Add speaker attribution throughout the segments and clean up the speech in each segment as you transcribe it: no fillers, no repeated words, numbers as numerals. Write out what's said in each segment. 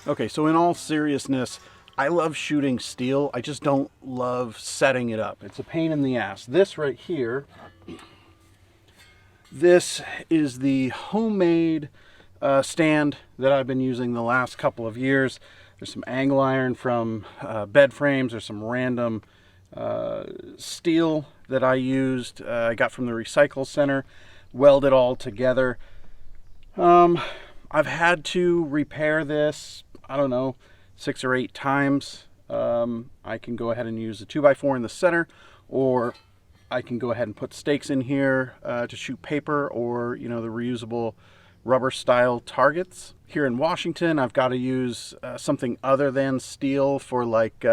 Speaker 1: Okay, so in all seriousness, I love shooting steel. I just don't love setting it up. It's a pain in the ass. This right here, this is the homemade stand that I've been using the last couple of years. There's some angle iron from bed frames. There's some random steel that I used. I got from the recycle center, welded all together. I've had to repair this, I don't know, 6 or 8 times. I can go ahead and use a 2x4 in the center, or I can go ahead and put stakes in here to shoot paper, or the reusable rubber style targets. Here in Washington, I've got to use something other than steel for like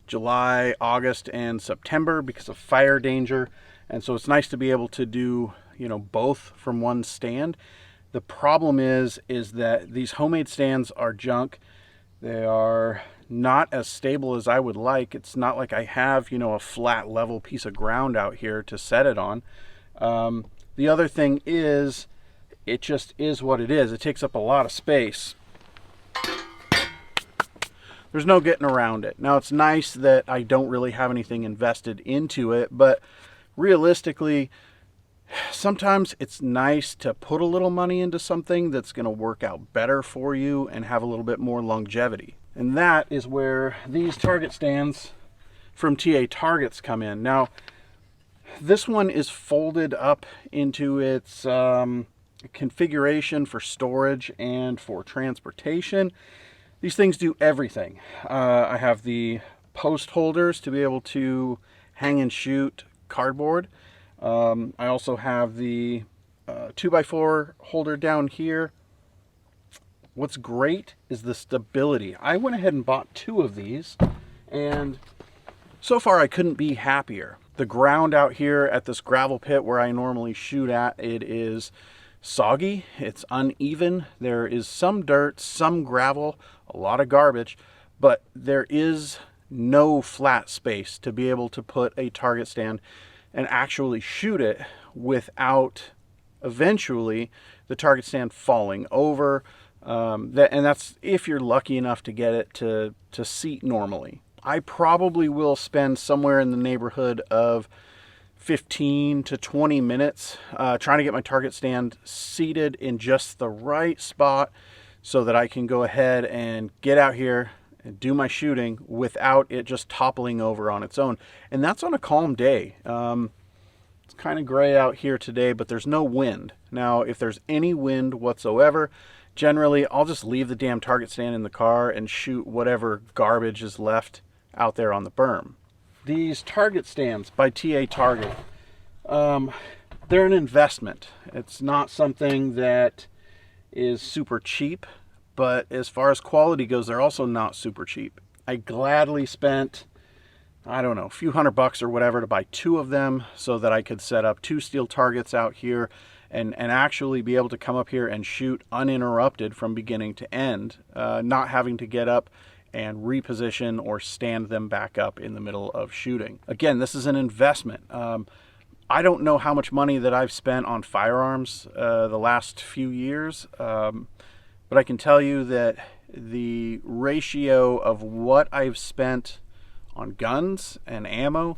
Speaker 1: July, August, and September because of fire danger. And so it's nice to be able to do both from one stand. The problem is that these homemade stands are junk. They are not as stable as I would like. It's not like I have, a flat level piece of ground out here to set it on. The other thing is, it just is what it is. It takes up a lot of space. There's no getting around it. Now, it's nice that I don't really have anything invested into it, but realistically, sometimes it's nice to put a little money into something that's going to work out better for you and have a little bit more longevity. And that is where these target stands from TA Targets come in. Now, this one is folded up into its configuration for storage and for transportation. These things do everything. I have the post holders to be able to hang and shoot cardboard. I also have the 2x4 holder down here. What's great is the stability. I went ahead and bought 2 of these, and so far I couldn't be happier. The ground out here at this gravel pit where I normally shoot at, it is soggy, it's uneven. There is some dirt, some gravel, a lot of garbage, but there is no flat space to be able to put a target stand and actually shoot it without eventually the target stand falling over. And that's if you're lucky enough to get it to seat normally. I probably will spend somewhere in the neighborhood of 15 to 20 minutes trying to get my target stand seated in just the right spot so that I can go ahead and get out here and do my shooting without it just toppling over on its own. And that's on a calm day. It's kind of gray out here today, but there's no wind. Now, if there's any wind whatsoever, generally I'll just leave the damn target stand in the car and shoot whatever garbage is left out there on the berm. These target stands by TA Target, they're an investment. It's not something that is super cheap, but as far as quality goes, they're also not super cheap. I gladly spent, I don't know, a few $100 or whatever to buy 2 of them so that I could set up 2 steel targets out here and actually be able to come up here and shoot uninterrupted from beginning to end, not having to get up and reposition or stand them back up in the middle of shooting. Again, this is an investment. I don't know how much money that I've spent on firearms the last few years, but I can tell you that the ratio of what I've spent on guns and ammo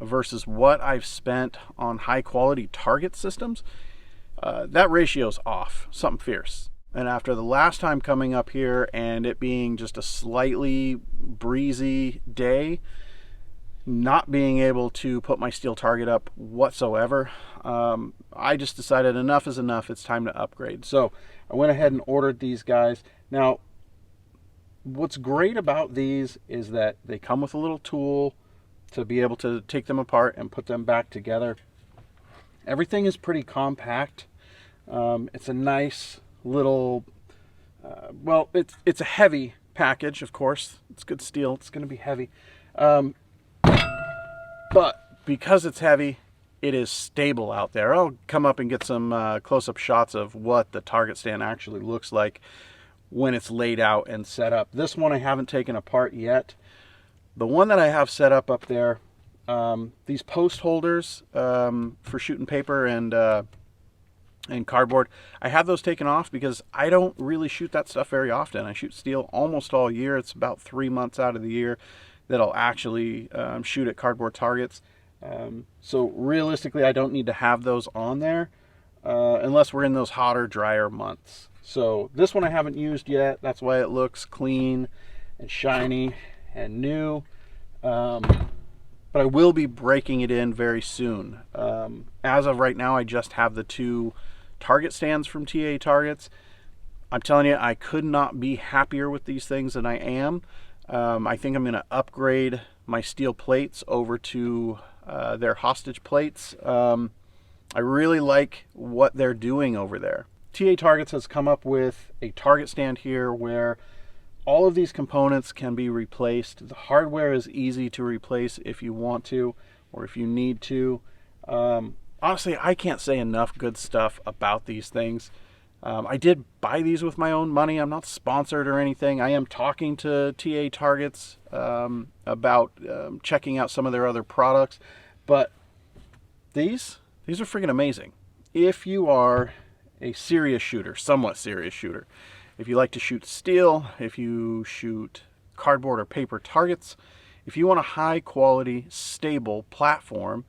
Speaker 1: versus what I've spent on high quality target systems, that ratio's off, something fierce. And after the last time coming up here and it being just a slightly breezy day, not being able to put my steel target up whatsoever, I just decided enough is enough. It's time to upgrade. So I went ahead and ordered these guys. Now, what's great about these is that they come with a little tool to be able to take them apart and put them back together. Everything is pretty compact. It's a nice little, well, it's a heavy package, of course. It's good steel. It's going to be heavy. But because it's heavy, it is stable out there. I'll come up and get some close-up shots of what the target stand actually looks like when it's laid out and set up. This one I haven't taken apart yet. The one that I have set up there, these post holders for shooting paper and and cardboard. I have those taken off because I don't really shoot that stuff very often. I shoot steel almost all year. It's about 3 months out of the year that I'll actually shoot at cardboard targets. So realistically, I don't need to have those on there unless we're in those hotter, drier months. So this one I haven't used yet. That's why it looks clean and shiny and new. But I will be breaking it in very soon. As of right now, I just have the 2 target stands from TA Targets. I'm telling you, I could not be happier with these things than I am. I think I'm going to upgrade my steel plates over to their hostage plates. I really like what they're doing over there. TA Targets has come up with a target stand here where all of these components can be replaced. The hardware is easy to replace if you want to or if you need to. Honestly, I can't say enough good stuff about these things. I did buy these with my own money. I'm not sponsored or anything. I am talking to TA Targets about checking out some of their other products. But these are freaking amazing. If you are a serious shooter, somewhat serious shooter, if you like to shoot steel, if you shoot cardboard or paper targets, if you want a high quality, stable platform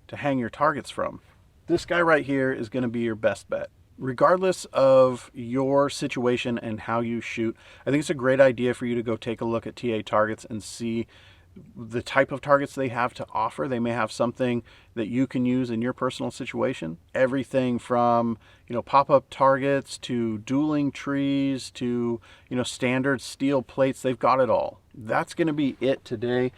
Speaker 1: to hang your targets from, this guy right here is going to be your best bet. Regardless of your situation and how you shoot, I think it's a great idea for you to go take a look at TA Targets and see the type of targets they have to offer. They may have something that you can use in your personal situation. Everything from, pop-up targets to dueling trees to, standard steel plates. They've got it all. That's going to be it today.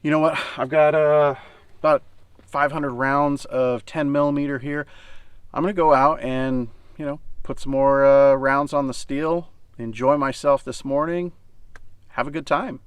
Speaker 1: You know what? I've got about 500 rounds of 10 millimeter here. I'm going to go out and, put some more rounds on the steel, enjoy myself this morning, have a good time.